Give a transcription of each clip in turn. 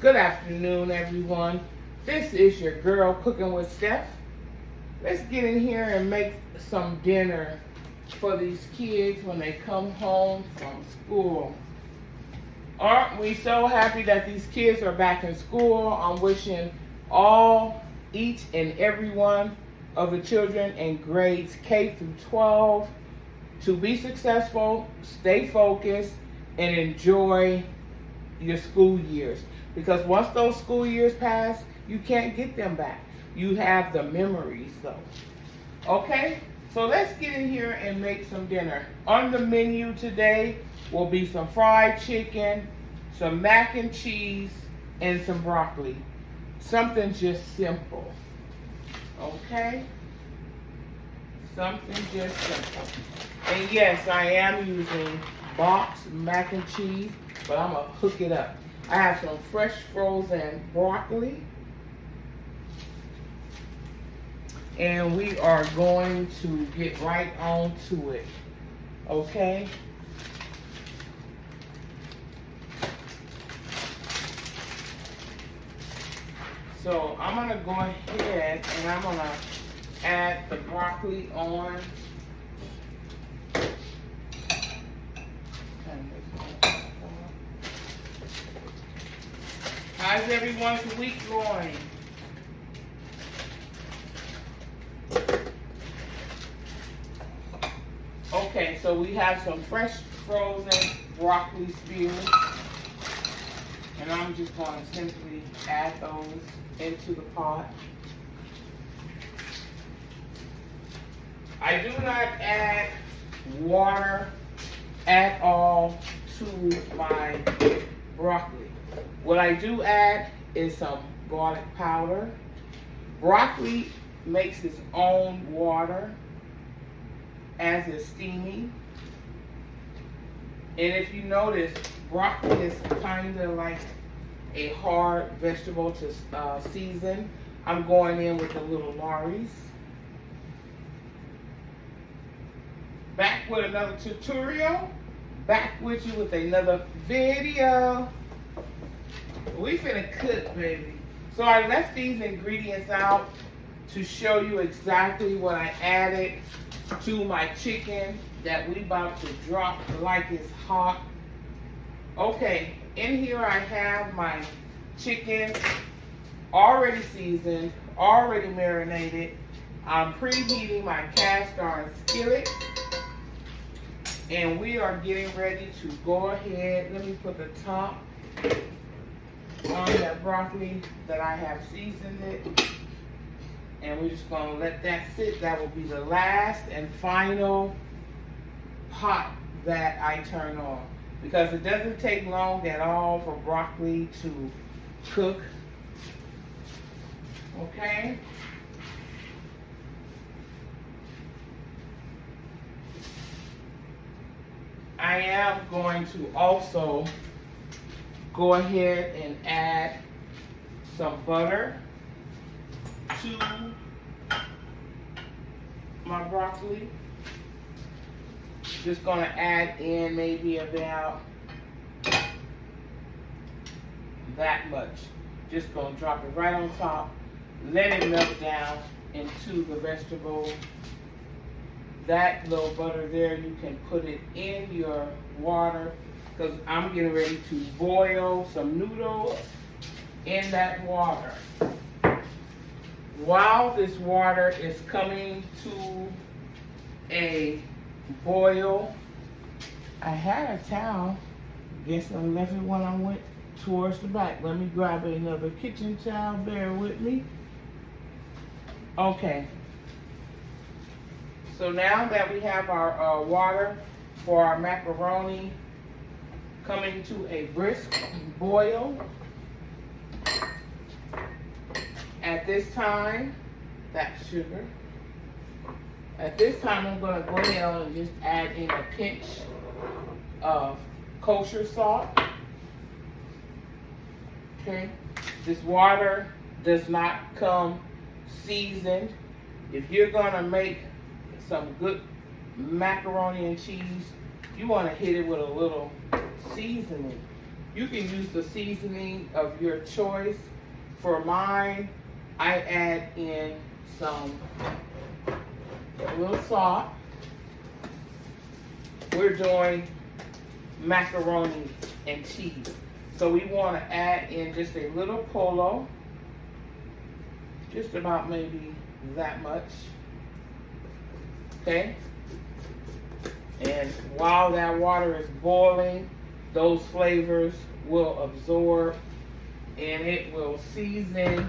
Good afternoon, everyone. This is your girl Cooking with Steph. Let's get in here and make some dinner for these kids when they come home from school. Aren't we so happy that these kids are back in school? I'm wishing each and every one of the children in grades K through 12 to be successful, stay focused, and enjoy your school years. Because once those school years pass, you can't get them back. You have the memories though. Okay? So let's get in here and make some dinner. On the menu today will be some fried chicken, some mac and cheese, and some broccoli. Something just simple. Okay? Something just simple. And yes, I am using boxed mac and cheese, but I'm going to hook it up. I have some fresh frozen broccoli. And we are going to get right on to it. Okay? So I'm going to go ahead and I'm going to add the broccoli on. How's everyone's week going? Okay, so we have some fresh frozen broccoli spears. And I'm just going to simply add those into the pot. I do not add water at all to my broccoli. What I do add is some garlic powder. Broccoli makes its own water as it's steaming. And if you notice, broccoli is kind of like a hard vegetable to season. I'm going in with a little Lawry's. Back with another tutorial. Back with you with another video. We finna cook, baby. So I left these ingredients out to show you exactly what I added to my chicken that we about to drop like it's hot. Okay, in here I have my chicken already seasoned, already marinated. I'm preheating my cast iron skillet. And we are getting ready to go ahead. Let me put the top on that broccoli that I have seasoned it. And we're just gonna let that sit. That will be the last and final pot that I turn on. Because it doesn't take long at all for broccoli to cook. Okay? I am going to also go ahead and add some butter to my broccoli. Just gonna add in maybe about that much. Just gonna drop it right on top. Let it melt down into the vegetable. That little butter there, you can put it in your water because I'm getting ready to boil some noodles in that water. While this water is coming to a boil, I had a towel. Guess I left it when I went towards the back. Let me grab another kitchen towel. Bear with me. Okay. So now that we have our water for our macaroni coming to a brisk boil, at this time, that's sugar. At this time, I'm going to go ahead and just add in a pinch of kosher salt. Okay. This water does not come seasoned. If you're going to make some good macaroni and cheese, you want to hit it with a little seasoning. You can use the seasoning of your choice. For mine, I add in a little salt. We're doing macaroni and cheese. So we want to add in just a little polo, just about maybe that much. Okay? And while that water is boiling, those flavors will absorb and it will season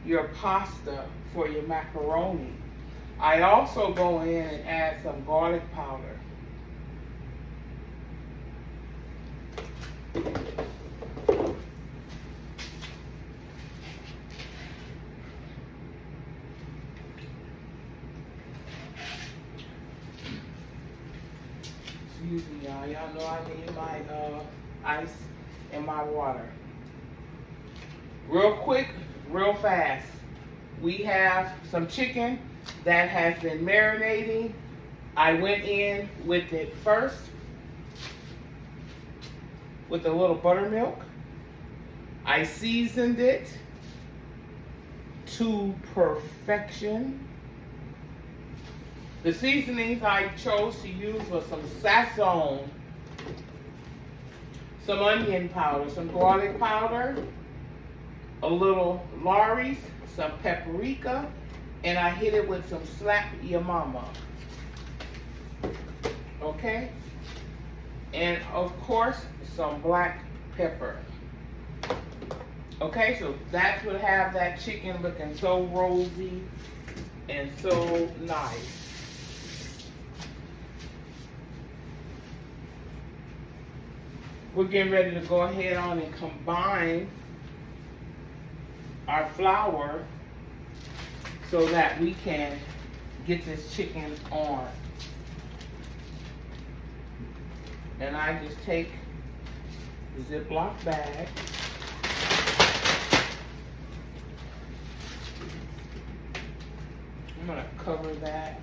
your pasta for your macaroni. I also go in and add some garlic powder. Excuse me, y'all. Y'all know I need my ice and my water. Real quick, real fast. We have some chicken that has been marinating. I went in with it first with a little buttermilk. I seasoned it to perfection. The seasonings I chose to use was some sazon, some onion powder, some garlic powder, a little Lawry's, some paprika, and I hit it with some Slap Ya Mama. Okay? And of course, some black pepper. Okay, so that's what have that chicken looking so rosy and so nice. We're getting ready to go ahead on and combine our flour so that we can get this chicken on. And I just take the Ziploc bag. I'm gonna cover that.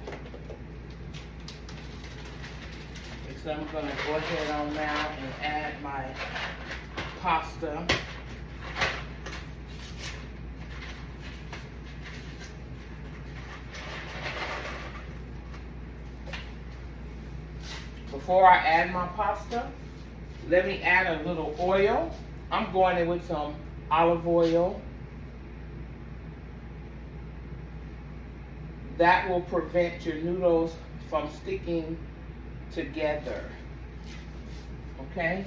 So I'm gonna go ahead on now and add my pasta. Before I add my pasta, let me add a little oil. I'm going in with some olive oil. That will prevent your noodles from sticking together. Okay?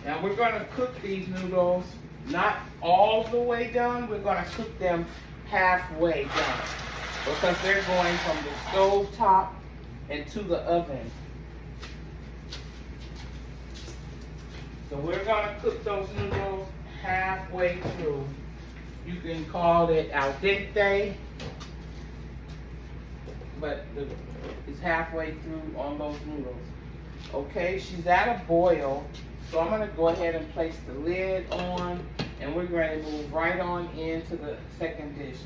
Now we're going to cook these noodles not all the way done. We're going to cook them halfway done because they're going from the stove top into the oven. So we're going to cook those noodles halfway through. You can call it al dente, but it's halfway through on those noodles. Okay, she's at a boil, so I'm gonna go ahead and place the lid on, and we're going to move right on into the second dish.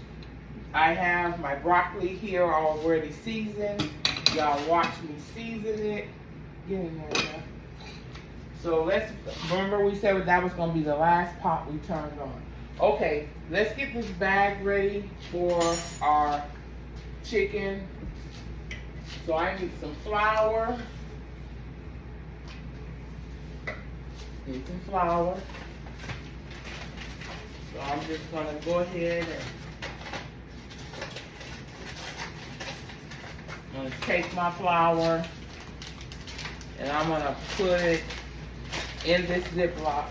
I have my broccoli here already seasoned. Y'all watch me season it. Get in there, yeah. So let's, remember we said that was gonna be the last pot we turned on. Okay, let's get this bag ready for our chicken. So I need some flour. Need some flour. So I'm just gonna go ahead and I'm gonna take my flour and I'm gonna put it in this Ziploc.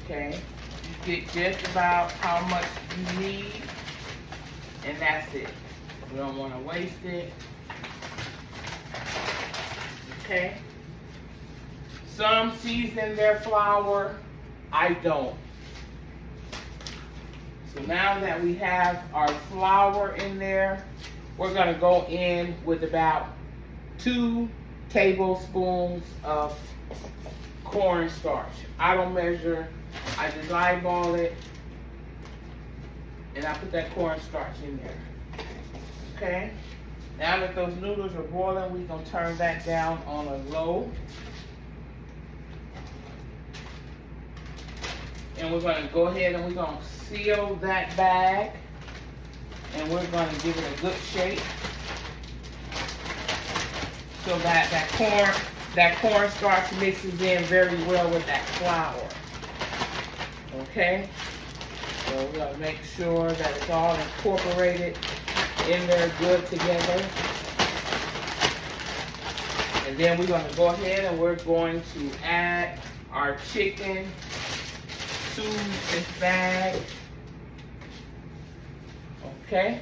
Okay, you get just about how much you need, and that's it. We don't want to waste it. Okay. Some season their flour, I don't. So now that we have our flour in there, we're going to go in with about 2 tablespoons of cornstarch. I don't measure. I just eyeball it, and I put that cornstarch in there. Okay? Now that those noodles are boiling, we're gonna turn that down on a low. And we're gonna go ahead and we're gonna seal that bag. And we're gonna give it a good shake. So that cornstarch mixes in very well with that flour. Okay? So we're gonna make sure that it's all incorporated in there good together. And then we're gonna go ahead and we're going to add our chicken to this bag. Okay?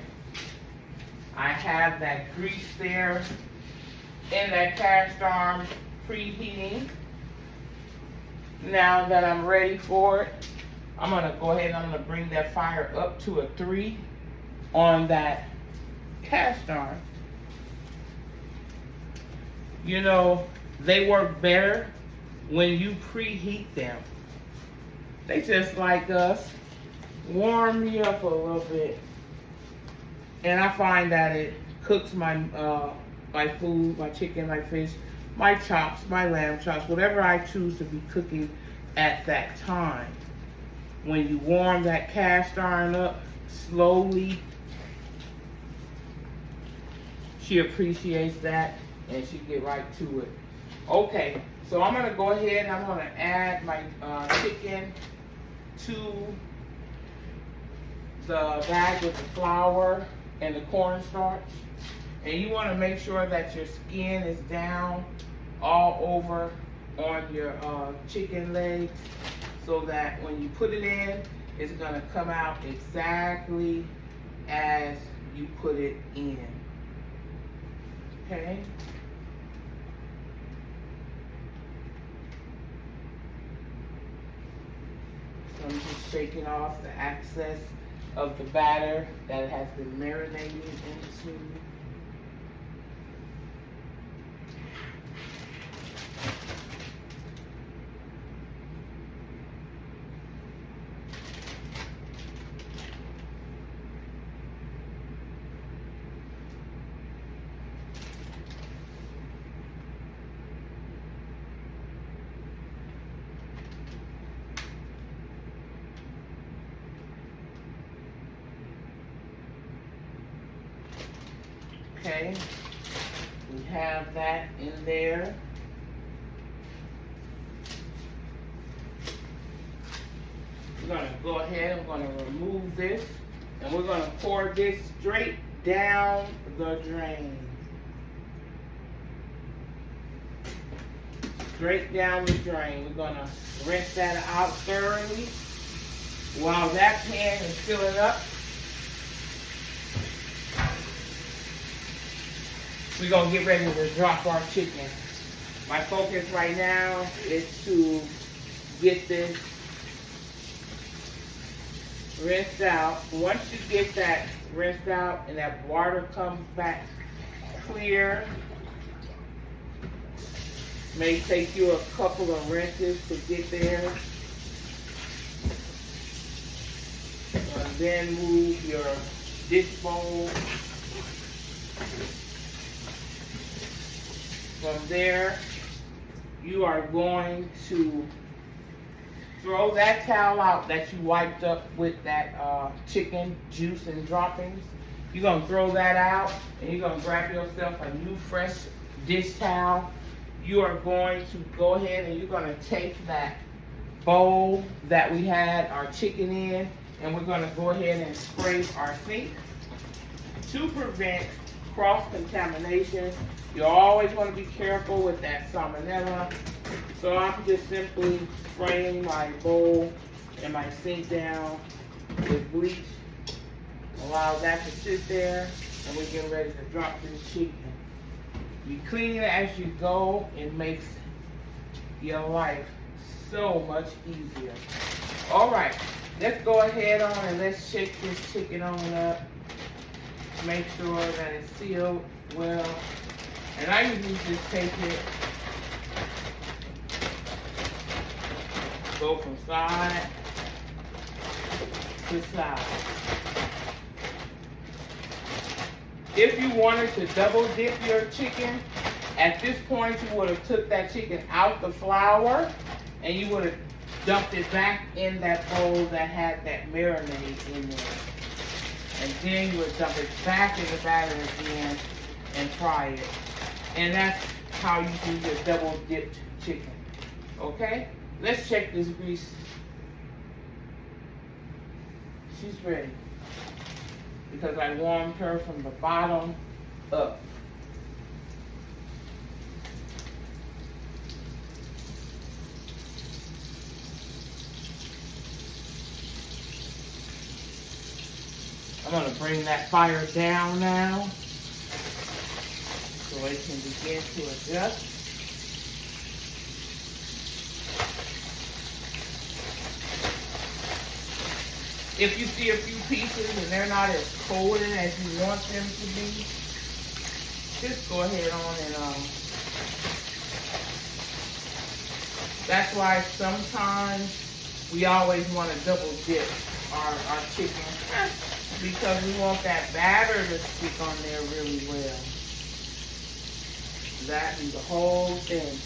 I have that grease there in that cast iron preheating. Now that I'm ready for it, I'm gonna go ahead and I'm gonna bring that fire up to a 3 on that cast iron. You know, they work better when you preheat them. They just like us, warm me up a little bit. And I find that it cooks my my food, my chicken, my fish, my chops, my lamb chops, whatever I choose to be cooking at that time. When you warm that cast iron up slowly, she appreciates that and she get right to it. Okay, so I'm gonna go ahead and I'm gonna add my chicken to the bag with the flour and the cornstarch. And you want to make sure that your skin is down all over on your chicken legs so that when you put it in, it's going to come out exactly as you put it in. Okay? So I'm just shaking off the excess of the batter that has been marinated into. Okay, we have that in there. We're gonna go ahead, I'm gonna remove this, and we're gonna pour this straight down the drain. Straight down the drain. We're gonna rinse that out thoroughly. While that pan is filling up, we're gonna get ready to drop our chicken. My focus right now is to get this rinsed out. Once you get that rinsed out and that water comes back clear, may take you a couple of rinses to get there. And then move your dish bowl. From there, you are going to throw that towel out that you wiped up with that chicken juice and droppings. You're going to throw that out and you're going to grab yourself a new fresh dish towel. You are going to go ahead and you're going to take that bowl that we had our chicken in and we're going to go ahead and scrape our sink to prevent cross-contamination. You always want to be careful with that salmonella. So I'm just simply spraying my bowl and my sink down with bleach. Allow that to sit there and we're getting ready to drop this chicken. You clean it as you go. It makes your life so much easier. All right, let's go ahead on and let's shake this chicken on up. Make sure that it's sealed well. And I usually just take it, go from side to side. If you wanted to double dip your chicken, at this point you would have took that chicken out the flour and you would have dumped it back in that bowl that had that marinade in there. And then you would dump it back in the batter again and fry it. And that's how you do your double dipped chicken. Okay? Let's check this grease. She's ready. Because I warmed her from the bottom up. I'm going to bring that fire down now so it can begin to adjust. If you see a few pieces and they're not as coated as you want them to be, just go ahead on and that's why sometimes we always want to double dip our chicken because we want that batter to stick on there really well. That be the whole thing.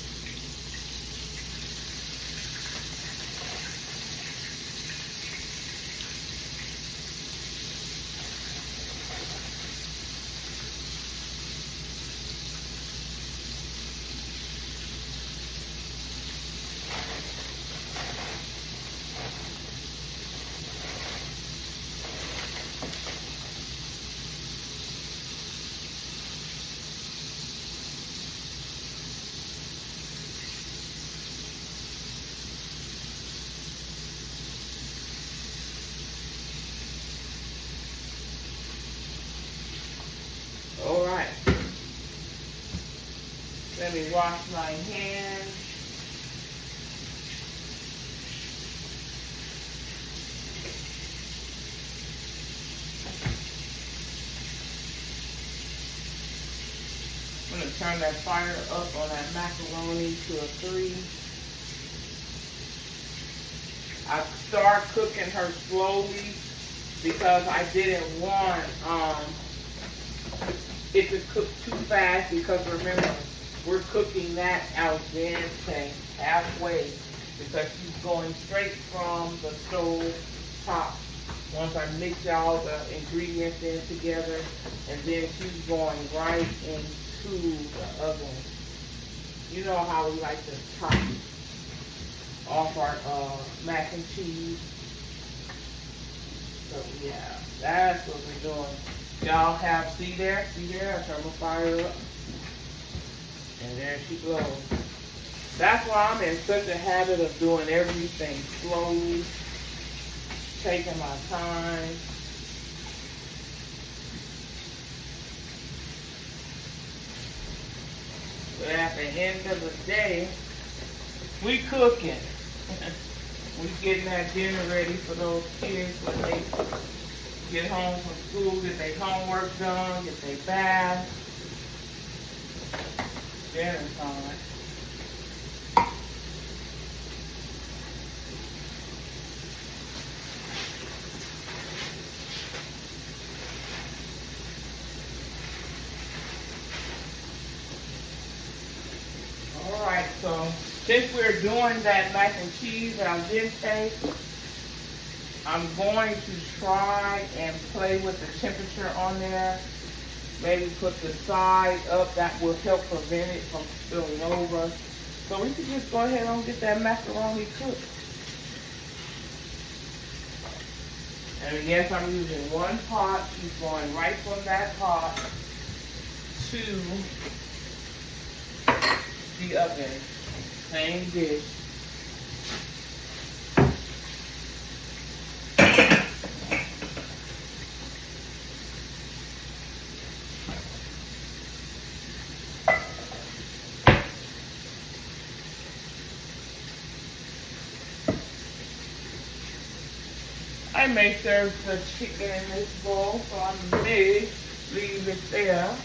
All right. Let me wash my hands. I'm going to turn that fire up on that macaroni to a 3. I start cooking her slowly because I didn't want it to cook too fast because remember, we're cooking that al dente halfway because she's going straight from the stove top. Once I mix all the ingredients in together, and then she's going right into the oven. You know how we like to top off our mac and cheese. So yeah, that's what we're doing. Y'all have, see there, I turn my fire up. And there she goes. That's why I'm in such a habit of doing everything slowly, taking my time. But at the end of the day, we cooking. We getting that dinner ready for those kids when they get home from school, get their homework done, get their bath. Dinner time. Alright, so since we're doing that mac and cheese al dente, I'm going to try and play with the temperature on there. Maybe put the side up. That will help prevent it from spilling over. So we can just go ahead and get that macaroni cooked. And yes, I'm using one pot. She's going right from that pot to the oven. Same dish. I may serve the chicken in this bowl, so I may leave it there.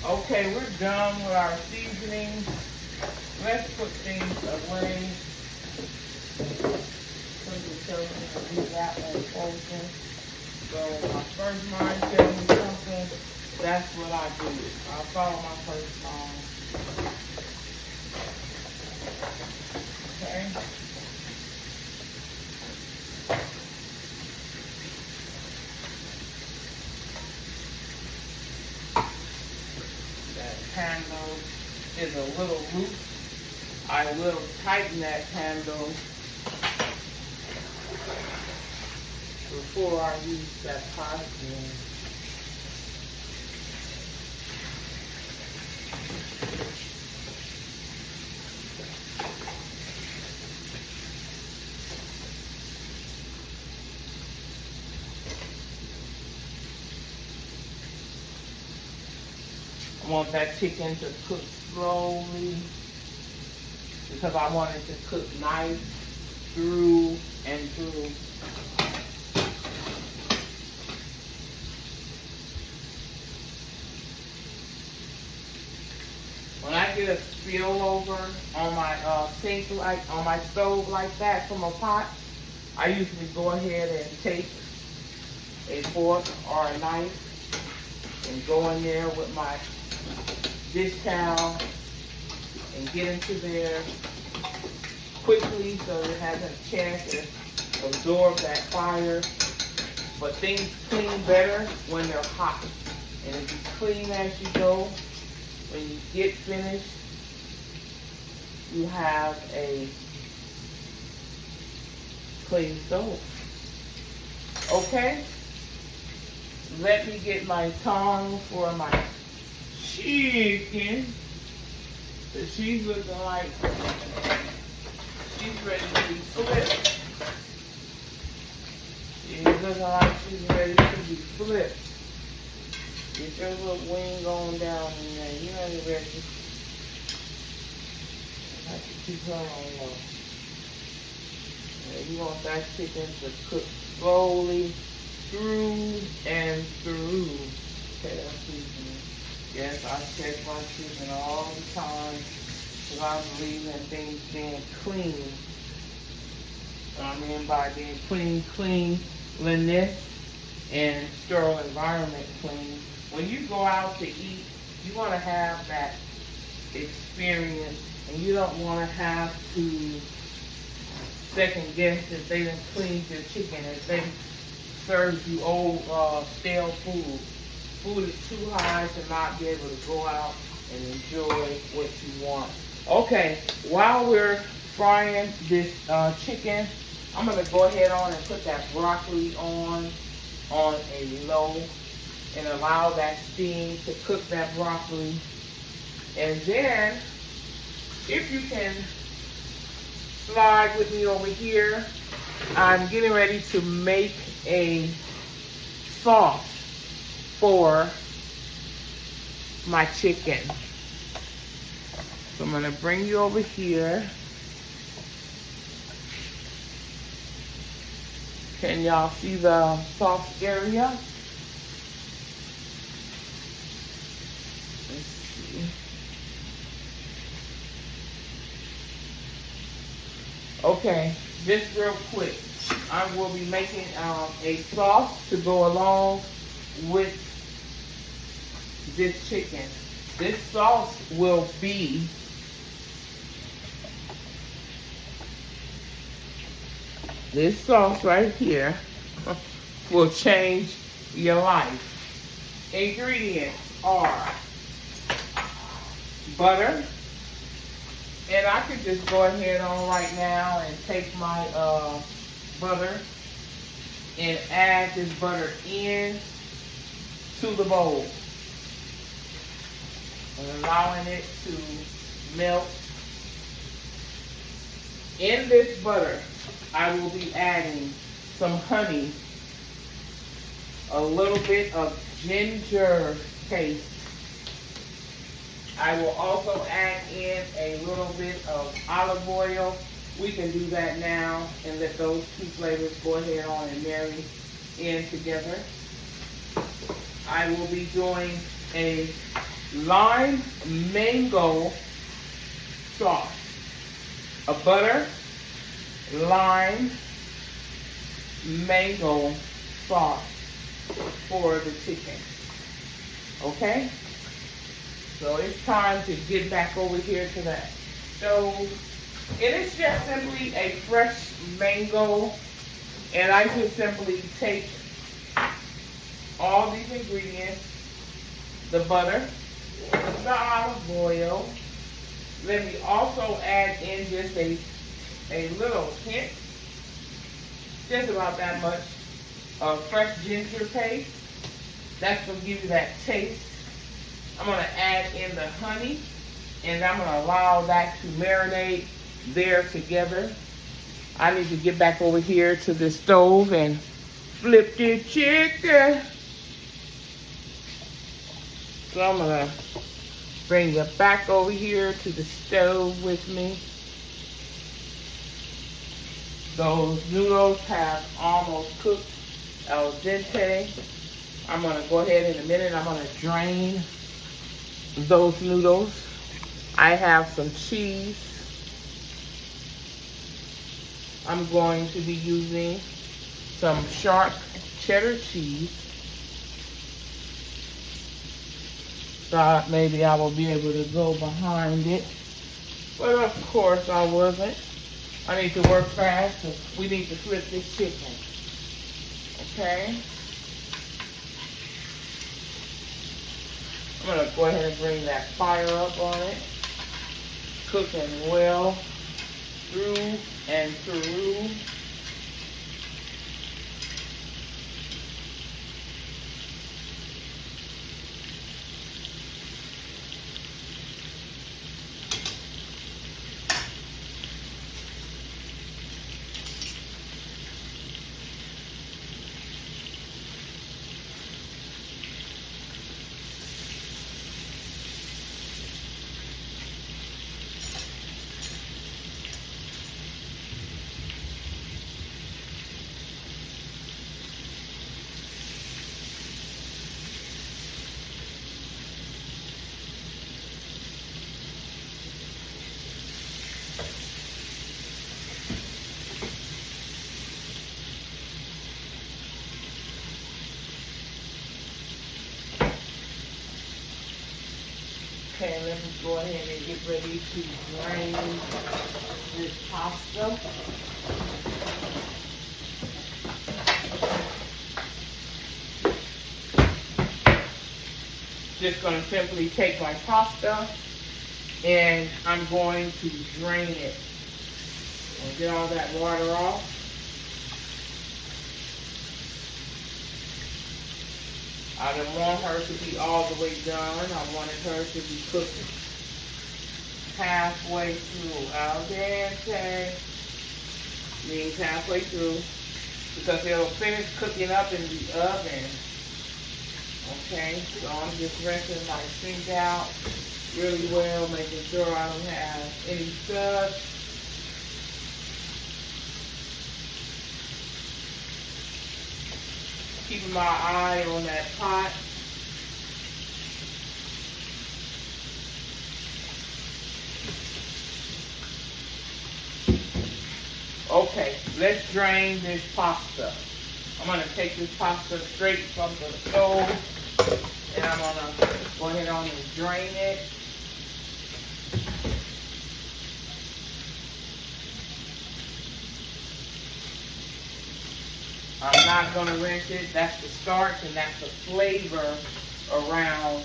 Okay, we're done with our seasonings. Let's put things away. Leave that one open. So my first mind tells me something, that's what I do. I follow my first mind. Okay. That handle is a little loose. I will tighten that handle before I use that pot again. I want that chicken to cook slowly because I want it to cook nice through and through. When I get a spillover on my sink, like on my stove like that from a pot, I usually go ahead and take a fork or a knife and go in there with my dish towel and get into there quickly so it has a chance to absorb that fire. But things clean better when they're hot. And if you clean as you go, when you get finished, you have a clean stove. Okay? Let me get my tongue for my chicken. So she's looking like she's ready to be flipped. She's looking like she's ready to be flipped. Get your little wing on down in there. You ain't ready. I have to keep her on low. You want that chicken to cook slowly through and through. Okay, that's seasoning. Yes, I check my chicken all the time because I believe in things being clean. I mean by being cleanliness and sterile environment clean. When you go out to eat, you want to have that experience, and you don't want to have to second guess if they didn't clean your chicken, if they served you old stale food. Food is too high to not be able to go out and enjoy what you want. Okay, while we're frying this chicken, I'm going to go ahead on and put that broccoli on a low and allow that steam to cook that broccoli. And then, if you can slide with me over here, I'm getting ready to make a sauce for my chicken. So I'm going to bring you over here. Can y'all see the sauce area? Let's see. Okay, just real quick, I will be making a sauce to go along with this chicken. This sauce will be this sauce right here will change your life. Ingredients are butter, and I could just go ahead on right now and take my butter and add this butter in to the bowl and allowing it to melt. In this butter, I will be adding some honey, a little bit of ginger paste. I will also add in a little bit of olive oil. We can do that now and let those two flavors go ahead on and marry in together. I will be doing a lime mango sauce. A butter, lime, mango sauce. for the chicken. Okay? So it's time to get back over here to that stove. It is just simply a fresh mango, and I just simply take all these ingredients, the butter, the olive oil. Let me also add in just a little hint, just about that much, of fresh ginger paste. That's going to give you that taste. I'm going to add in the honey, and I'm going to allow that to marinate there together. I need to get back over here to the stove and flip the chicken. So I'm going to bring you back over here to the stove with me. Those noodles have almost cooked al dente. I'm going to go ahead in a minute. I'm going to drain those noodles. I have some cheese. I'm going to be using some sharp cheddar cheese. Thought maybe I will be able to go behind it, but of course I wasn't. I need to work fast because we need to flip this chicken. Okay? I'm going to go ahead and bring that fire up on it. Cooking well through and through. Okay, let me go ahead and get ready to drain this pasta. Just going to simply take my pasta and I'm going to drain it and get all that water off. I didn't want her to be all the way done. I wanted her to be cooked halfway through. Al dente means halfway through because it'll finish cooking up in the oven. Okay, so I'm just rinsing my sink out really well, making sure I don't have any suds. Keeping my eye on that pot. Okay, let's drain this pasta. I'm going to take this pasta straight from the stove and I'm going to go ahead on and drain it. I'm not going to rinse it. That's the starch and that's the flavor around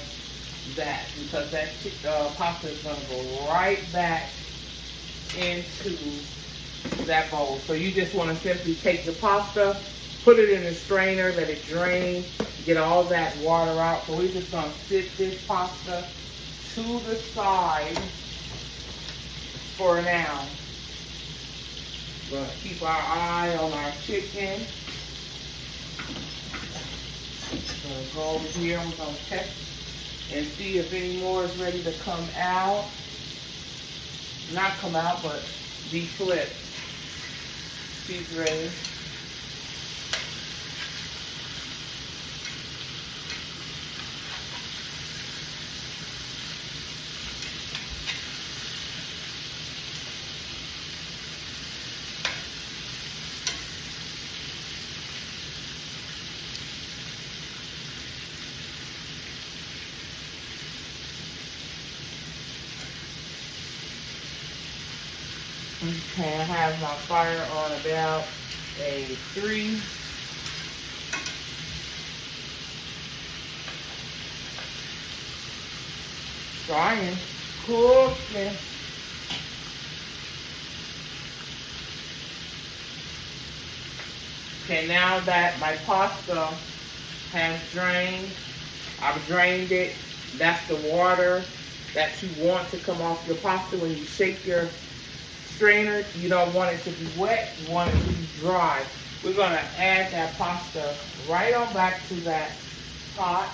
that because that pasta is going to go right back into that bowl. So you just want to simply take the pasta, put it in a strainer, let it drain, get all that water out. So we're just going to sit this pasta to the side for now. We're going to keep our eye on our chicken. We're going to go over here and we're going to test and see if any more is ready to come out. Not come out, but be flipped. She's ready. Okay, I have my fire on about a 3. Trying, cooking. Okay, now that my pasta has drained, I've drained it. That's the water that you want to come off your pasta when you shake your strainer. You don't want it to be wet, you want it to be dry. We're going to add that pasta right on back to that pot.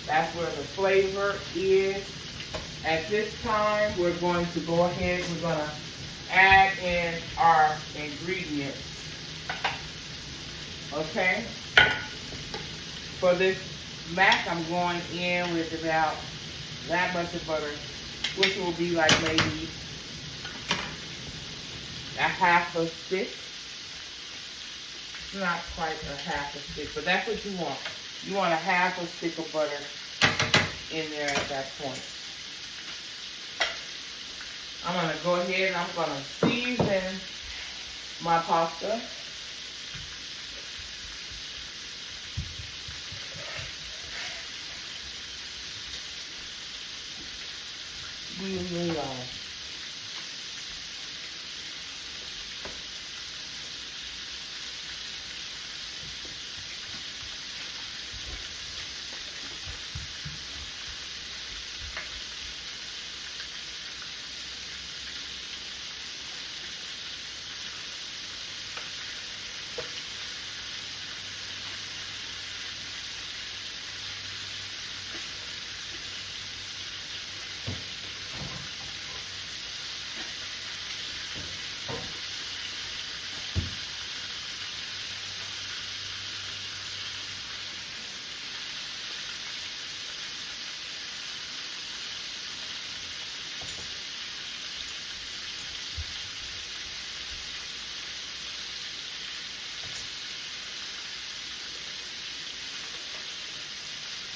That's where the flavor is. At this time, we're going to go ahead, we're going to add in our ingredients. Okay? For this mac, I'm going in with about that much of butter, which will be like maybe a half a stick. Not quite a half a stick, but that's what you want. You want a half a stick of butter in there at that point. I'm going to go ahead and I'm going to season my pasta. Really low.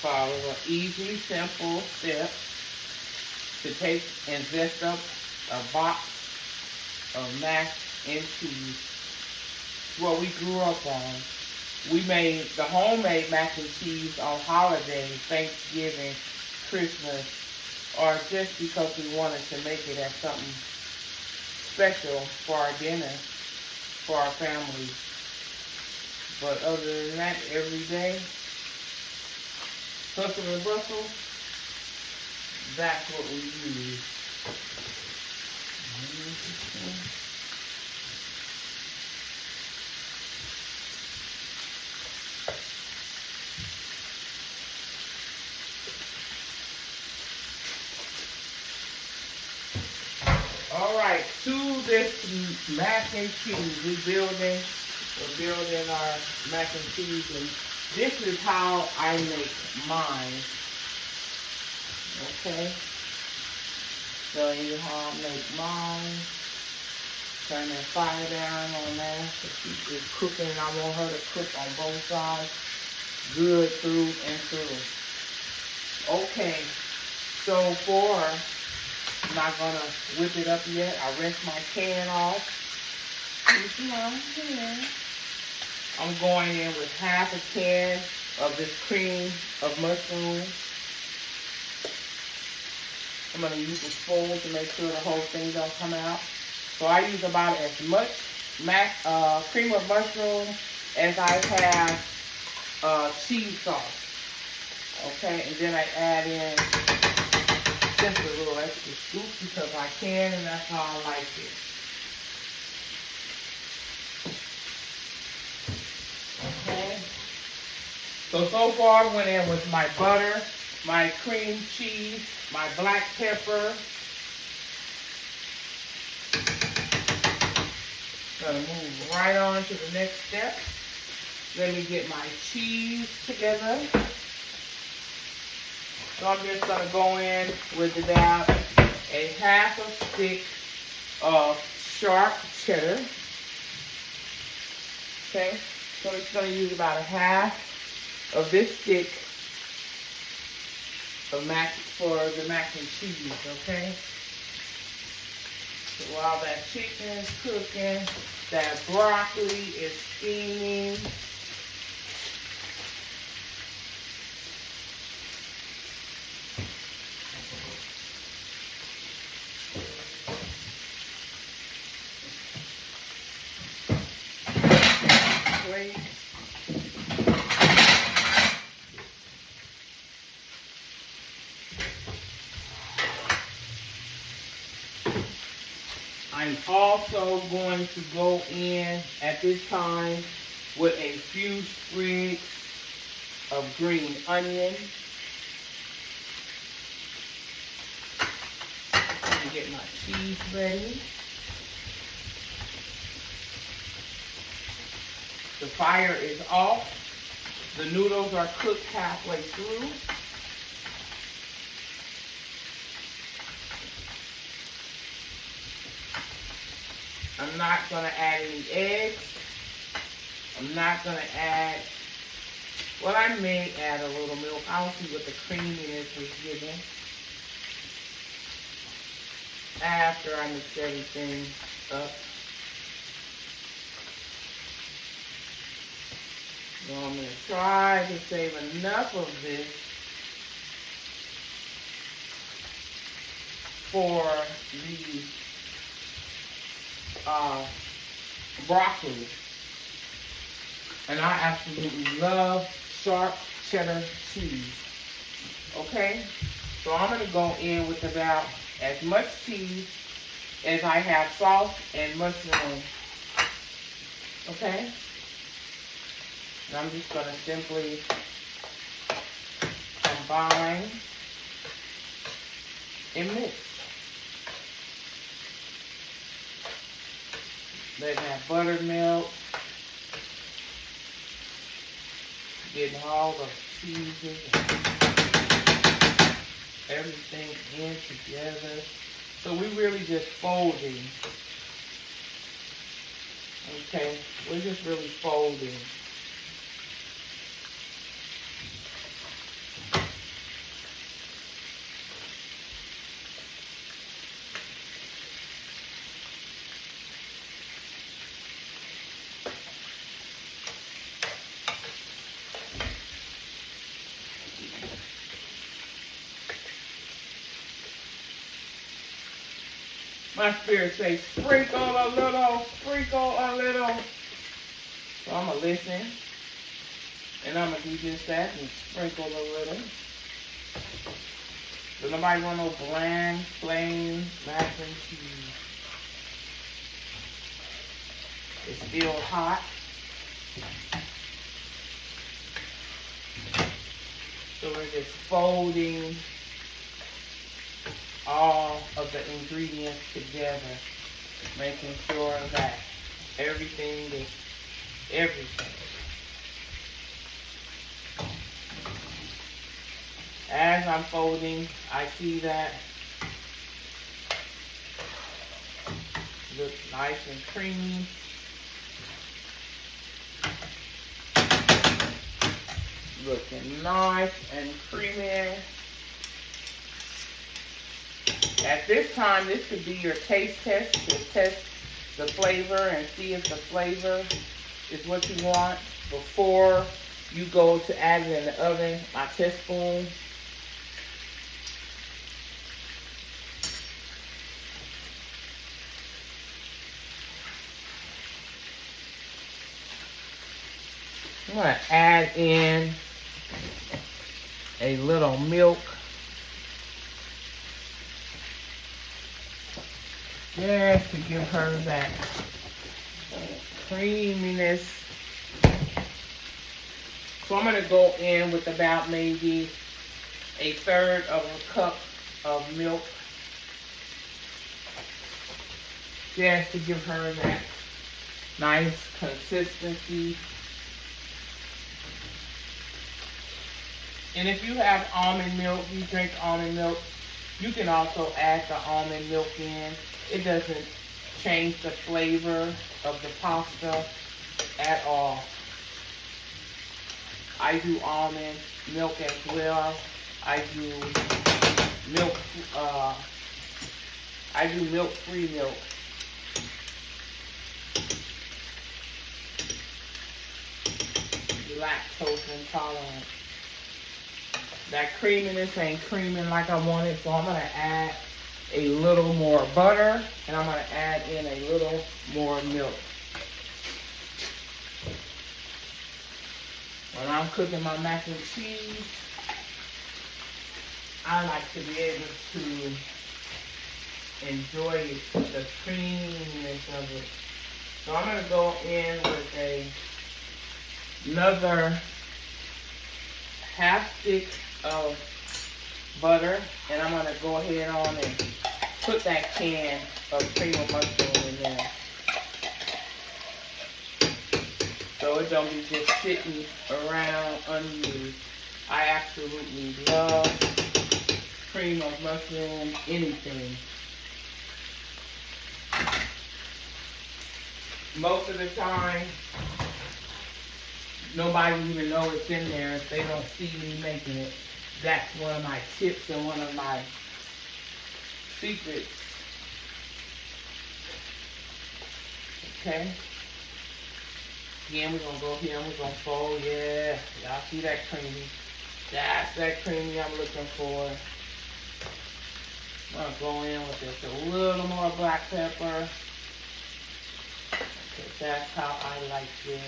Follow easy, simple steps to take and zest up a box of mac and cheese. What we grew up on. We made the homemade mac and cheese on holidays, Thanksgiving, Christmas, or just because we wanted to make it as something special for our dinner, for our family. But other than that, every day, hustle and bustle, that's what we use. All right, to this mac and cheese, we're building our mac and cheese, and this is how I make mine. Okay, showing you how I make mine. Turn that fire down on that to keep it cooking. I want her to cook on both sides, good through and through. Okay, so I'm not gonna whip it up yet. I rinse my can off. I'm going in with half a can of this cream of mushroom. I'm going to use a spoon to make sure the whole thing don't come out. So I use about as much cream of mushroom as I have cheese sauce. Okay, and then I add in just a little extra scoop because I can, and that's how I like it. Okay. So far I went in with my butter, my cream cheese, my black pepper. Gonna move right on to the next step. Let me get my cheese together. So I'm just gonna go in with about a half a stick of sharp cheddar. Okay, so I'm just gonna use about a half of this stick of mac for the mac and cheese, okay? So while that chicken is cooking, that broccoli is steaming. Wait. I'm also going to go in at this time with a few sprigs of green onion. Let me get my cheese ready. The fire is off. The noodles are cooked halfway through. I'm not going to add any eggs. I'm not going to add, well, I may add a little milk. I'll see what the creaminess is giving after I mix everything up. So I'm going to try to save enough of this for the broccoli. And I absolutely love sharp cheddar cheese. Okay? So I'm going to go in with about as much cheese as I have sauce and mushroom. Okay? And I'm just going to simply combine and mix. Let that buttermilk, getting all the cheeses and everything in together. So we really just folding. Okay, we're just really folding. My spirit says, sprinkle a little, sprinkle a little. So I'm going to listen. And I'm going to do just that and sprinkle a little. So nobody want no bland, plain mac and cheese. It's still hot. So we're just folding all of the ingredients together, making sure that everything is everything. As I'm folding, I see that it looks nice and creamy. Looking nice and creamy. At this time, this could be your taste test to test the flavor and see if the flavor is what you want before you go to add it in the oven. My teaspoon. I'm going to add in a little milk. Just to give her that creaminess. So I'm going to go in with about maybe 1/3 of a cup of milk. Just to give her that nice consistency. And if you have almond milk, you drink almond milk, you can also add the almond milk in. It doesn't change the flavor of the pasta at all. I do almond milk as well. I do milk I do milk-free milk. Lactose intolerant. That creaminess ain't creaming like I want it, so I'm going to add a little more butter, and I'm going to add in a little more milk. When I'm cooking my mac and cheese, I like to be able to enjoy the creaminess of it. So I'm going to go in with another half stick of butter, and I'm going to go ahead on and put that can of cream of mushroom in there. So it don't be just sitting around unused. I absolutely love cream of mushroom, anything. Most of the time, nobody even knows it's in there if they don't see me making it. That's one of my tips and one of my secrets. Okay. Again, we're going to go here and we're going to fold. Yeah. Y'all see that creamy? That's that creamy I'm looking for. I'm going to go in with just a little more black pepper. Because that's how I like it.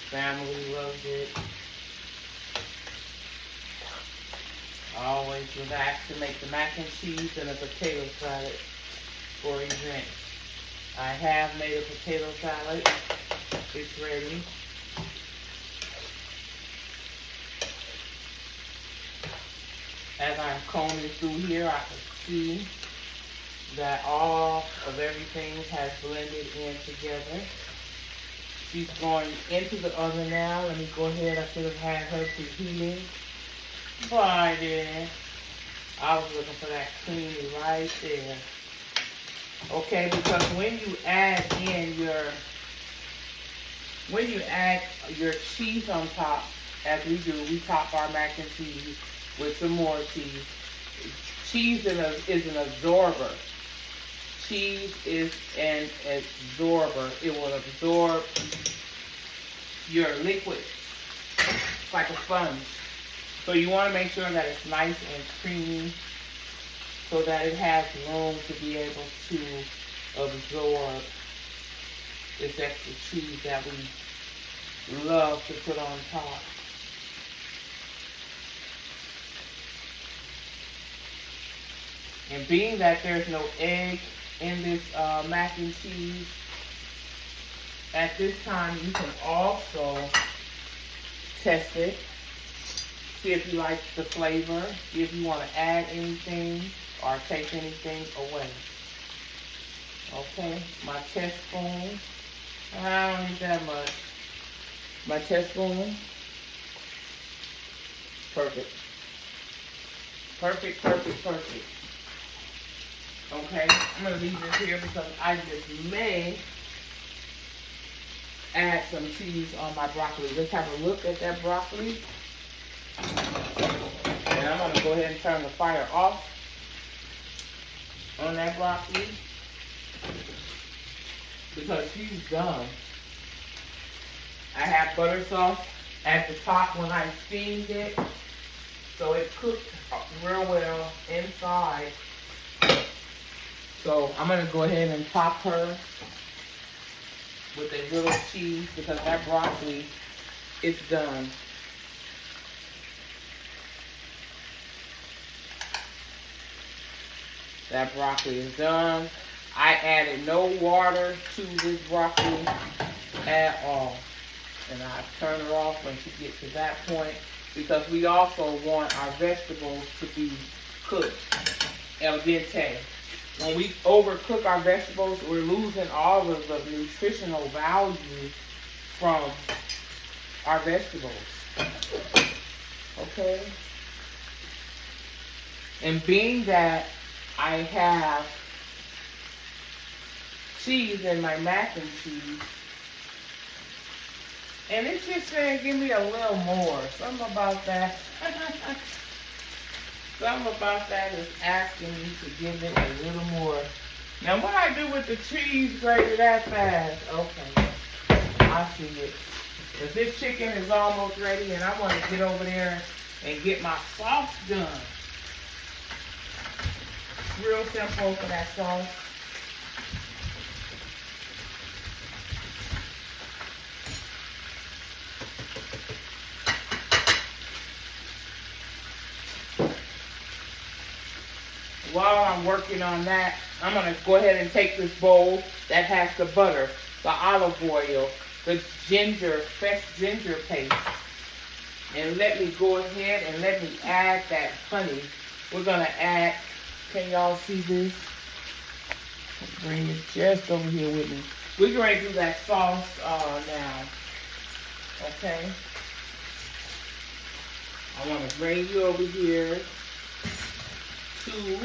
Family loves it. I always relax to make the mac and cheese and a potato salad for events. I have made a potato salad. It's ready. As I'm combing through here, I can see that all of everything has blended in together. She's going into the oven now. Let me go ahead. I should have had her preheating. But I didn't. I was looking for that creamy right there. Okay, because when you add your cheese on top, as we do, we top our mac and cheese with some more cheese. Cheese is an absorber. Cheese is an absorber. It will absorb your liquid like a sponge. So you want to make sure that it's nice and creamy so that it has room to be able to absorb this extra cheese that we love to put on top. And being that there's no egg in this mac and cheese, at this time you can also test it. See if you like the flavor. See if you want to add anything or take anything away. Okay, my test spoon. I don't need that much. My test spoon. Perfect. Perfect, perfect, perfect. Okay, I'm going to leave this here because I just may add some cheese on my broccoli. Let's have a look at that broccoli. And I'm going to go ahead and turn the fire off on that broccoli because she's done. I have butter sauce at the top when I steamed it, so it cooked real well inside. So I'm going to go ahead and top her with a little cheese because that broccoli is done. That broccoli is done. I added no water to this broccoli at all. And I turn her off when she gets to that point because we also want our vegetables to be cooked al dente. When we overcook our vegetables, we're losing all of the nutritional value from our vegetables. Okay? And being that I have cheese in my mac and cheese, and it's just saying give me a little more. Something about that. Something about that is asking me to give it a little more. Now what I do with the cheese grater that fast? Okay, I see it. Because this chicken is almost ready and I want to get over there and get my sauce done. It's real simple for that sauce. While I'm working on that, I'm going to go ahead and take this bowl that has the butter, the olive oil, the ginger, fresh ginger paste. And let me go ahead and let me add that honey. We're going to add, can y'all see this? Bring it just over here with me. We're going to do that sauce now. Okay? I want to bring you over here to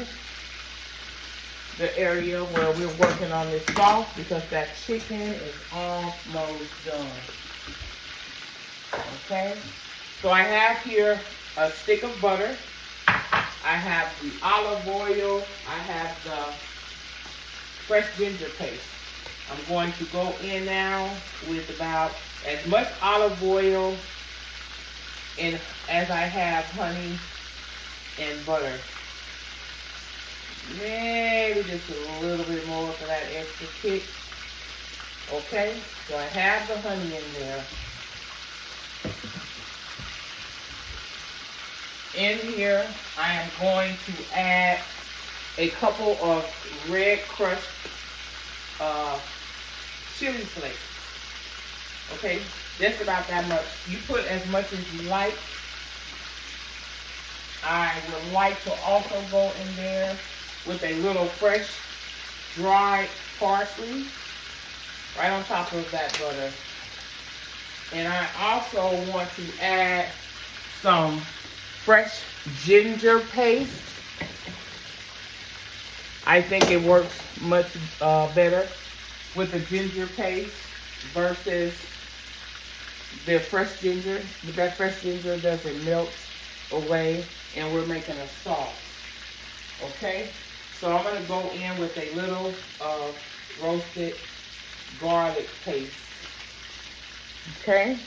the area where we're working on this sauce because that chicken is almost done. Okay? So I have here a stick of butter. I have the olive oil. I have the fresh ginger paste. I'm going to go in now with about as much olive oil and as I have honey and butter. Maybe just a little bit more for that extra kick. Okay, so I have the honey in there. In here, I am going to add a couple of red crushed chili flakes. Okay, just about that much. You put as much as you like. I would like to also go in there with a little fresh dried parsley right on top of that butter. And I also want to add some fresh ginger paste. I think it works much better with the ginger paste versus the fresh ginger. But that fresh ginger doesn't melt away and we're making a sauce. Okay? So I'm going to go in with a little roasted garlic paste. Okay?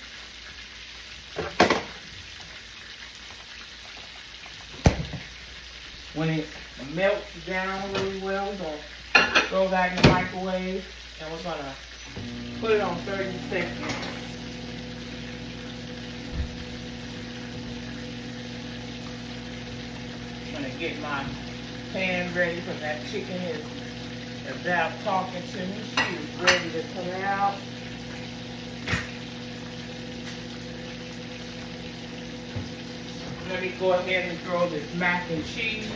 When it melts down really well, we're going to throw that in the microwave and we're going to put it on 30 seconds. I'm going to get my pan ready because that chicken is about talking to me. She is ready to come out. Let me go ahead and throw this mac and cheese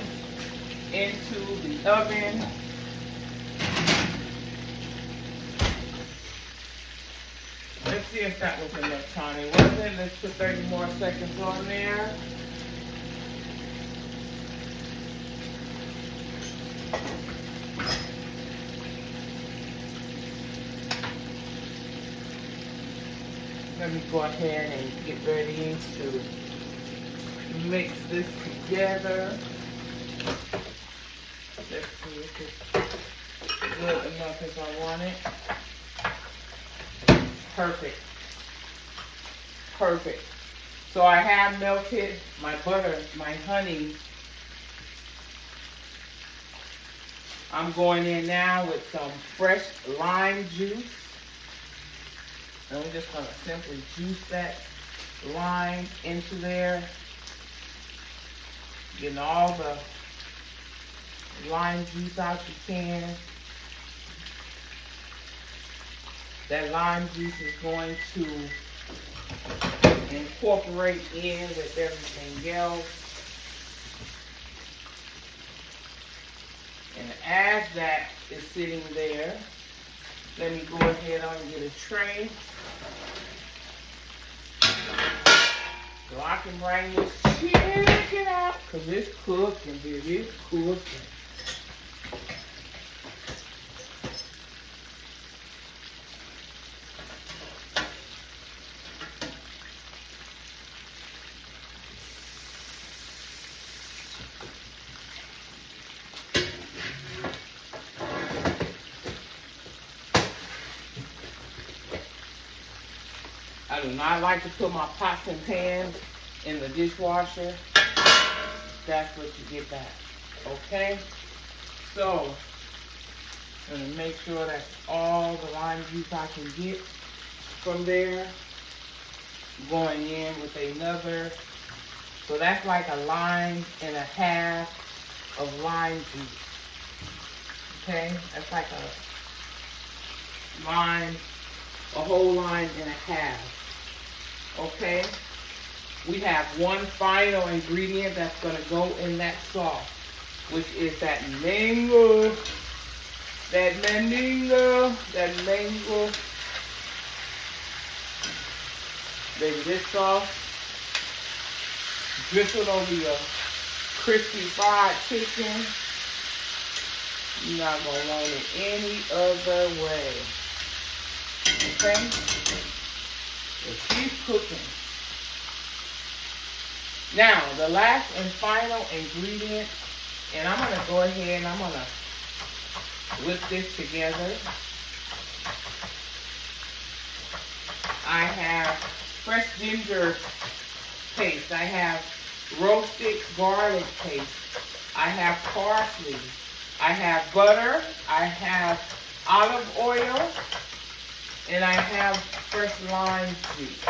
into the oven. Let's see if that was enough time. It wasn't. Let's put 30 more seconds on there. Let me go ahead and get ready to mix this together. Let's see if it's good enough as I want it. Perfect. Perfect. So I have melted my butter, my honey. I'm going in now with some fresh lime juice. And we're just going to simply juice that lime into there. Getting all the lime juice out you can. That lime juice is going to incorporate in with everything else. And as that is sitting there, let me go ahead and get a tray. So I can bring this chicken out, because it's cooking, baby, it's cooking. not like to put my pots and pans in the dishwasher, that's what you get back. Okay? So, I'm going to make sure that's all the lime juice I can get from there. Going in with another, so that's like a lime and a half of lime juice. Okay? That's like a whole lime and a half. Okay? We have one final ingredient that's going to go in that sauce, which is that mango. That mango. Baby, this sauce drizzled over your crispy fried chicken. You're not going to want it any other way. Okay? So keep cooking. Now, the last and final ingredient, and I'm going to go ahead and I'm going to whip this together. I have fresh ginger paste. I have roasted garlic paste. I have parsley. I have butter. I have olive oil. And I have fresh lime juice.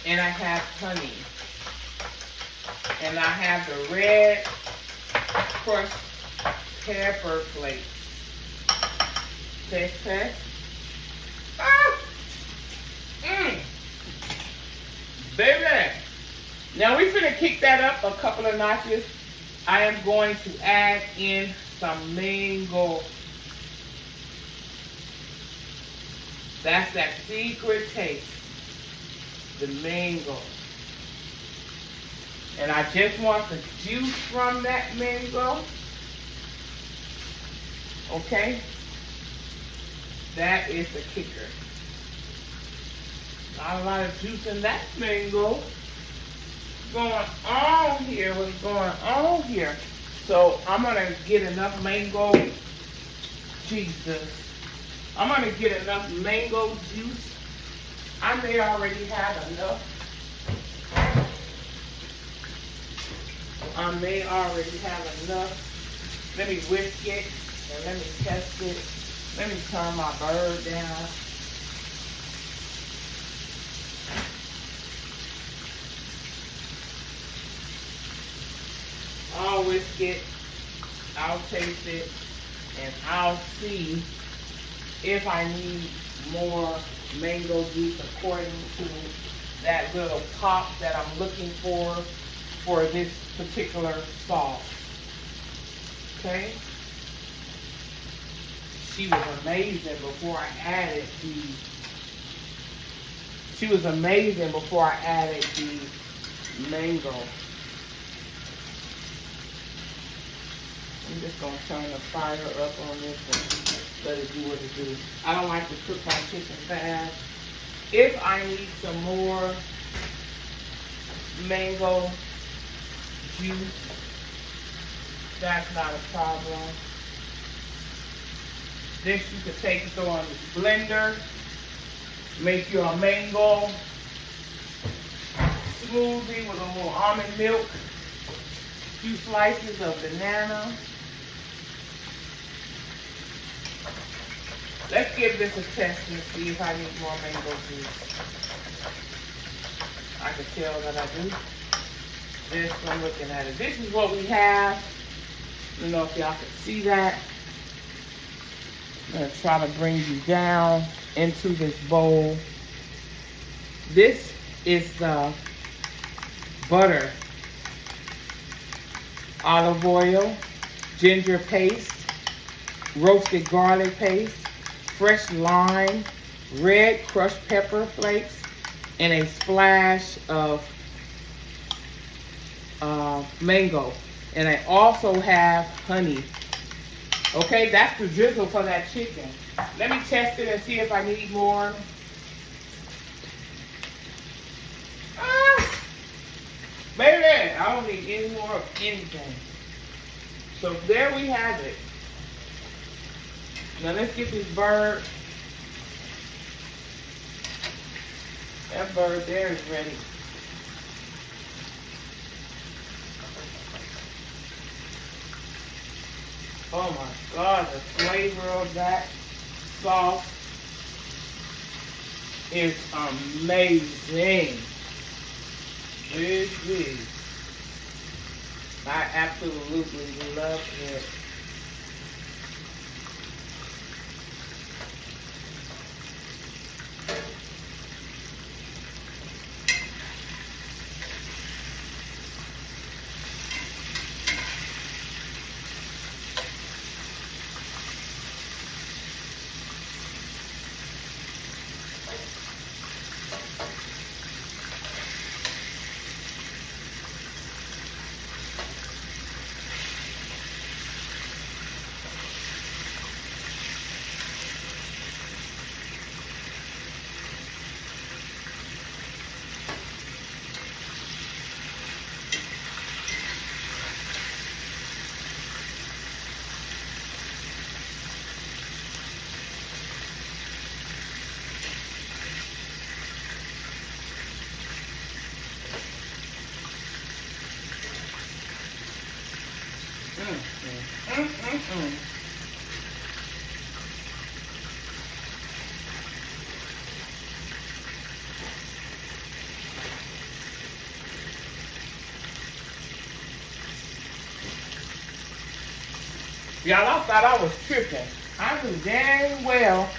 And I have honey. And I have the red crushed pepper flakes. Test. Ah! Baby. Now we're finna kick that up a couple of notches. I am going to add in some mango. That's that secret taste. The mango. And I just want the juice from that mango. Okay? That is the kicker. Not a lot of juice in that mango. Going on here, what's going on here? So I'm gonna get enough mango. Jesus. I'm gonna get enough mango juice. I may already have enough. Let me whisk it and let me test it. Let me turn my bird down. I'll whisk it, I'll taste it, and I'll see if I need more mango juice according to that little pop that I'm looking for this particular sauce. Okay? She was amazing before I added the mango. I'm just going to turn the fire up on this and let it do what it do. I don't like to cook my chicken fast. If I need some more mango juice, that's not a problem. This you could take and throw in the blender, make your mango smoothie with a little almond milk, a few slices of banana. Let's give this a test and see if I need more mango juice. I can tell that I do. Just from looking at it. This is what we have. I don't know if y'all can see that. I'm going to try to bring you down into this bowl. This is the butter, olive oil, ginger paste, roasted garlic paste, fresh lime, red crushed pepper flakes, and a splash of mango. And I also have honey. Okay, that's the drizzle for that chicken. Let me test it and see if I need more. Baby, I don't need any more of anything. So there we have it. Now let's get this bird That bird there is ready. Oh my God, the flavor of that sauce is amazing. I absolutely love it. Y'all, I thought I was tripping. I knew dang well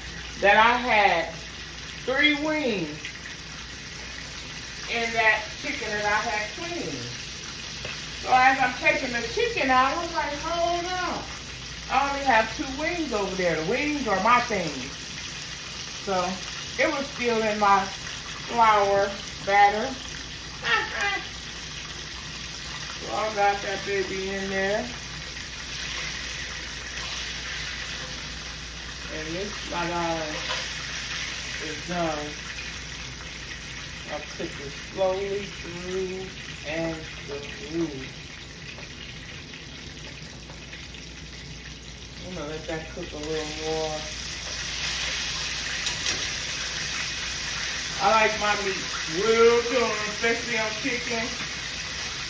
that I had 3 wings in that chicken that I had cleaned. So as I'm taking the chicken out, I'm like, hold on. I only have 2 wings over there. The wings are my things. So it was still in my flour batter. So I got that baby in there. And this, my darling, is done. I'll put this slowly through and through. I'm gonna let that cook a little more. I like my meat real done, especially on chicken.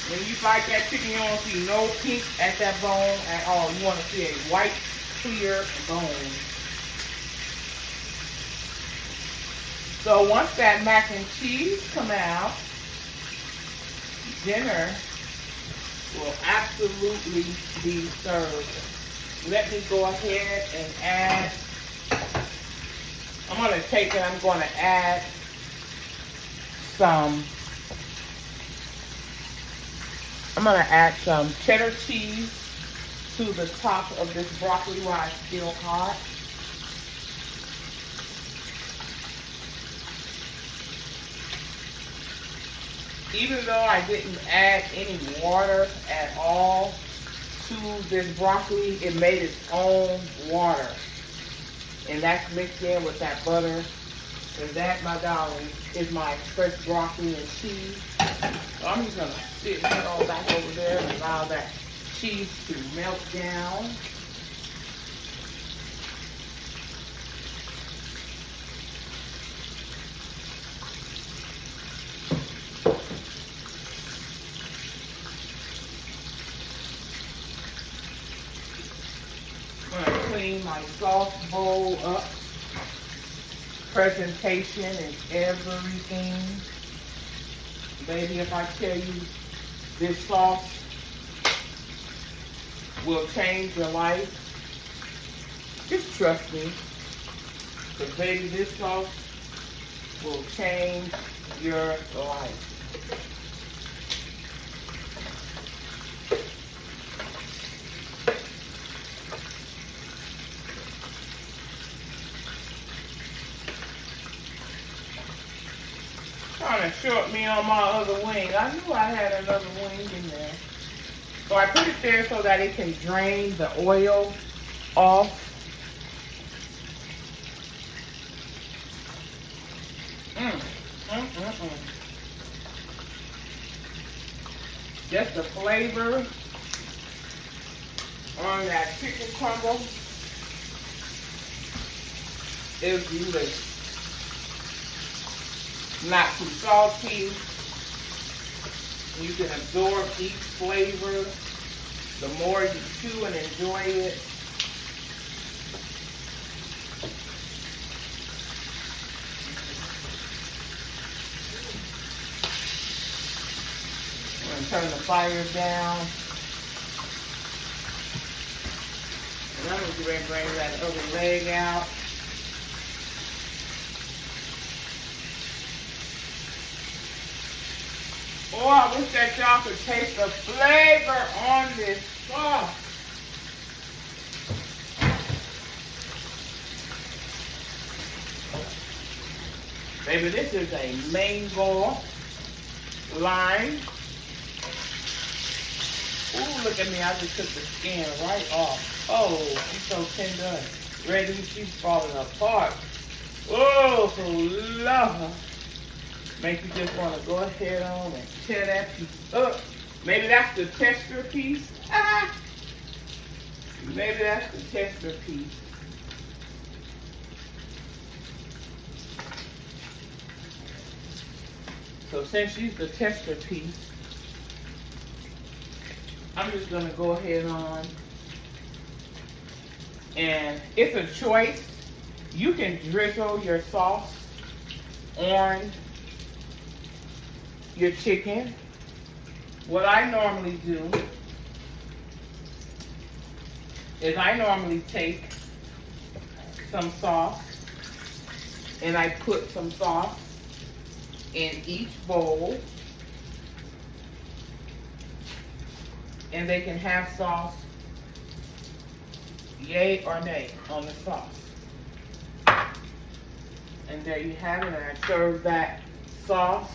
When you bite that chicken, you don't see no pink at that bone at all. You want to see a white, clear bone. So once that mac and cheese come out, dinner will absolutely be served. Let me go ahead and add, I'm going to take it, I'm going to add some cheddar cheese to the top of this broccoli while it's still hot. Even though I didn't add any water at all to this broccoli, it made its own water. And that's mixed in with that butter. And that, my darling, is my fresh broccoli and cheese. So I'm just going to sit it all back over there and allow that cheese to melt down. I'm going to clean my sauce bowl up. Presentation and everything. Baby, if I tell you this sauce will change your life, just trust me. Because baby, this sauce will change your life. Trying to short me on my other wing. I knew I had another wing in there. So I put it there so that it can drain the oil off. Just the flavor on that chicken crumble is delicious. not too salty. You can absorb each flavor. The more you chew and enjoy it. I'm going to turn the fire down. And I'm going to bring that other leg out. Oh, I wish that y'all could taste the flavor on this sauce. Baby, this is a mango lime. Ooh, look at me. I just took the skin right off. Oh, I'm so tender. Ready? She's falling apart. Oh, for love. Make you just want to go ahead on and tear that piece up. Maybe that's the texture piece. Maybe that's the texture piece. So since she's the texture piece, I'm just going to go ahead on. And it's a choice. You can drizzle your sauce on your chicken. What I normally do is I normally take some sauce and I put some sauce in each bowl, and they can have sauce, yay or nay, on the sauce. And there you have it, and I serve that sauce.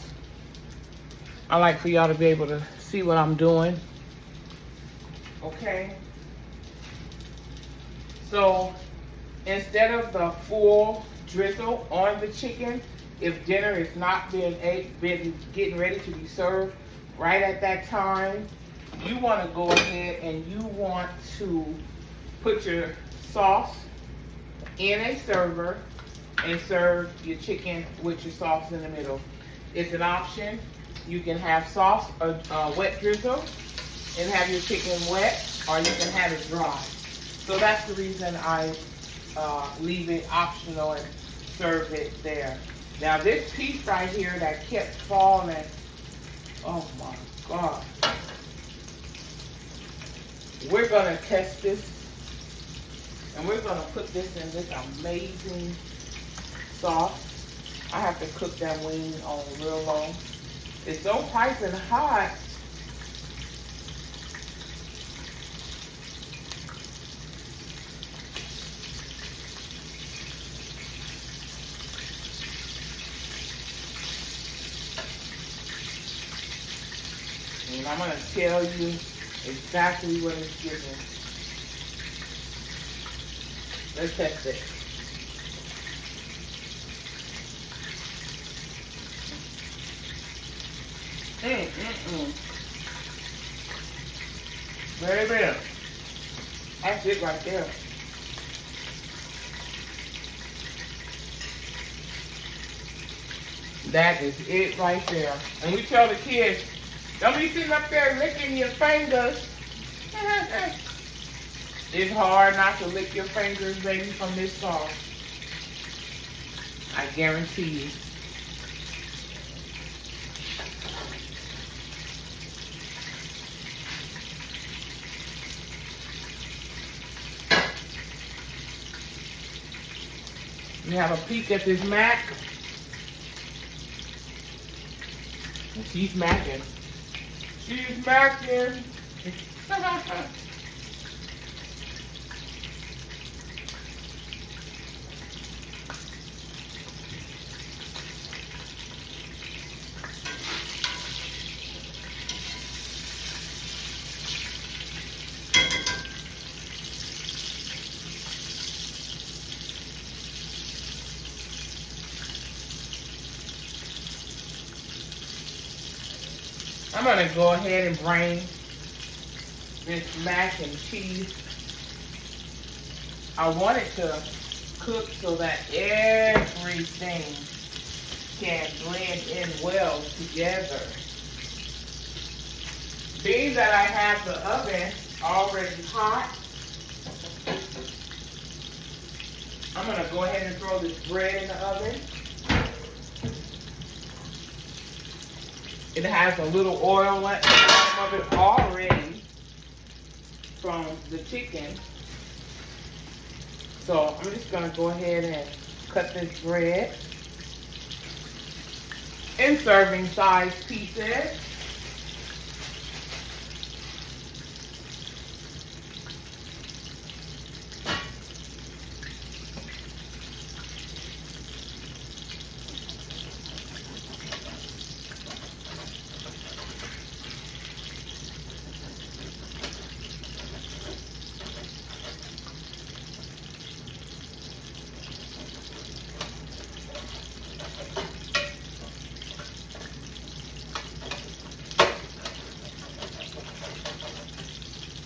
I like for y'all to be able to see what I'm doing. Okay. So instead of the full drizzle on the chicken, if dinner is not been getting ready to be served right at that time, you want to go ahead and you want to put your sauce in a server and serve your chicken with your sauce in the middle. It's an option. You can have sauce, wet drizzle, and have your chicken wet, or you can have it dry. So that's the reason I leave it optional and serve it there. Now this piece right here that kept falling, oh my God. We're gonna test this, and we're gonna put this in this amazing sauce. I have to cook that wing on real low. It's so piping hot. And I'm gonna tell you exactly what it's giving. Let's test it. Baby, that's it right there. That is it right there. And we tell the kids, don't be sitting up there licking your fingers. It's hard not to lick your fingers, baby, from this sauce. I guarantee you. You have a peek at this mac. And she's macking. She's macking. I'm going to go ahead and bring this mac and cheese. I want it to cook so that everything can blend in well together. Being that I have the oven already hot, I'm going to go ahead and throw this bread in the oven. It has a little oil at the bottom of it already from the chicken. So I'm just going to go ahead and cut this bread in serving size pieces.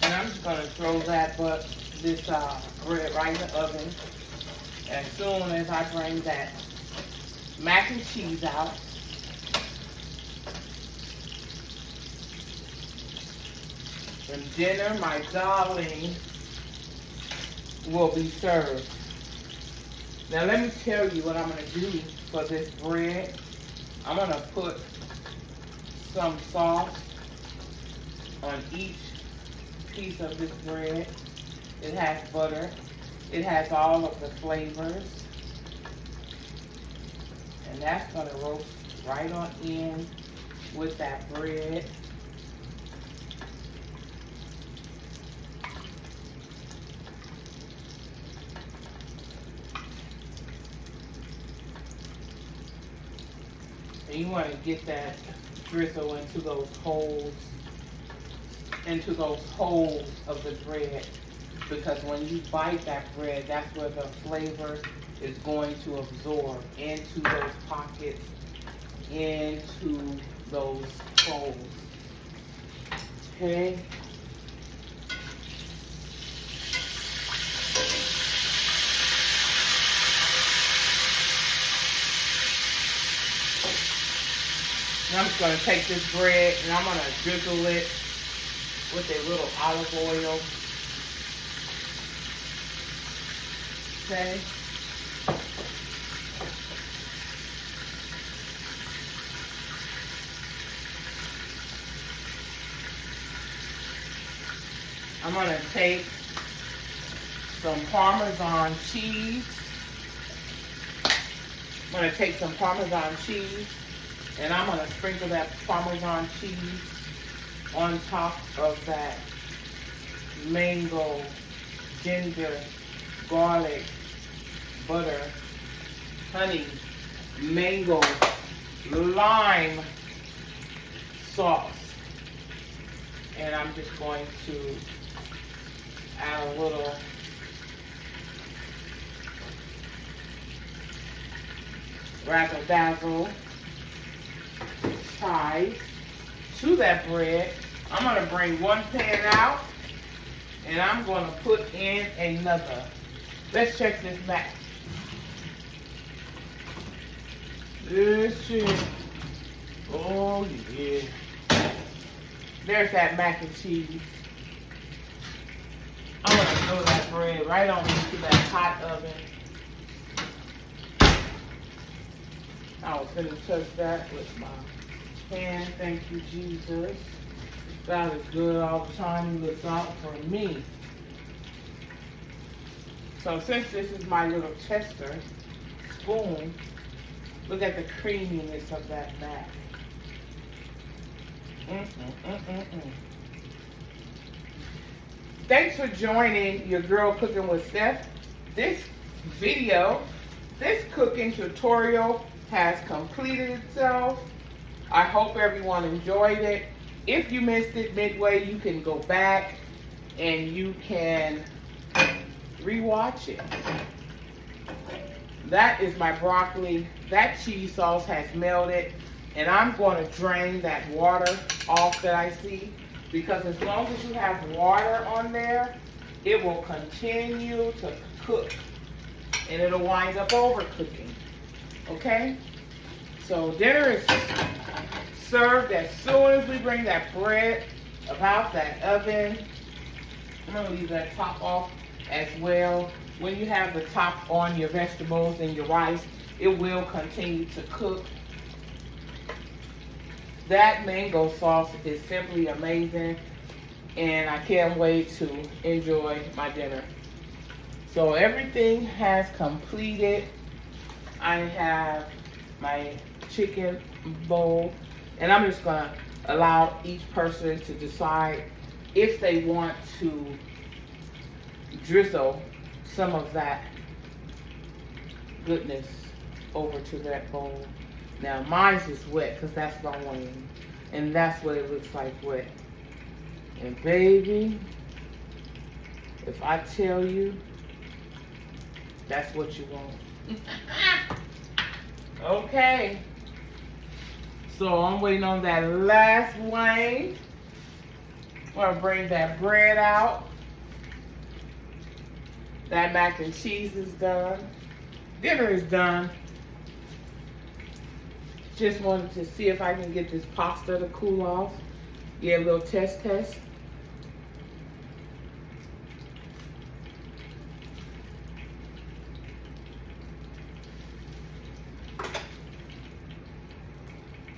And I'm just going to throw this bread right in the oven as soon as I bring that mac and cheese out. And dinner, my darling, will be served. Now let me tell you what I'm going to do for this bread. I'm going to put some sauce on each piece of this bread. It has butter. It has all of the flavors. And that's going to roast right on in with that bread. And you want to get that drizzle into those holes of the bread, because when you bite that bread, that's where the flavor is going to absorb into those pockets, into those holes. Okay? And I'm just going to take this bread and I'm going to drizzle it with a little olive oil. Okay. I'm going to take some Parmesan cheese. I'm going to take some Parmesan cheese and I'm going to sprinkle that Parmesan cheese on top of that mango, ginger, garlic, butter, honey, mango, lime sauce. And I'm just going to add a little razzle dazzle chives to that bread. I'm going to bring one pan out and I'm going to put in another. Let's check this mac. This shit. Oh yeah. There's that mac and cheese. I'm going to throw that bread right on into that hot oven. I was going to touch that with my hand. Thank you, Jesus. God is good all the time. He looks out for me. So since this is my little tester spoon, look at the creaminess of that mac. Thanks for joining your girl Cooking with Steph. This video, this cooking tutorial has completed itself. I hope everyone enjoyed it. If you missed it midway, you can go back and you can rewatch it. That is my broccoli. That cheese sauce has melted. And I'm going to drain that water off that I see, because as long as you have water on there, it will continue to cook and it'll wind up overcooking. Okay? So dinner is served as soon as we bring that bread up out that oven. I'm gonna leave that top off as well. When you have the top on your vegetables and your rice, it will continue to cook. That mango sauce is simply amazing, and I can't wait to enjoy my dinner. So everything has completed. I have my chicken bowl, and I'm just gonna allow each person to decide if they want to drizzle some of that goodness over to that bowl. Now mine's is wet because that's my wing, and that's what it looks like wet. And baby, if I tell you, that's what you want. Okay. So I'm waiting on that last wing. I'm gonna bring that bread out. That mac and cheese is done. Dinner is done. Just wanted to see if I can get this pasta to cool off. Yeah, a little test.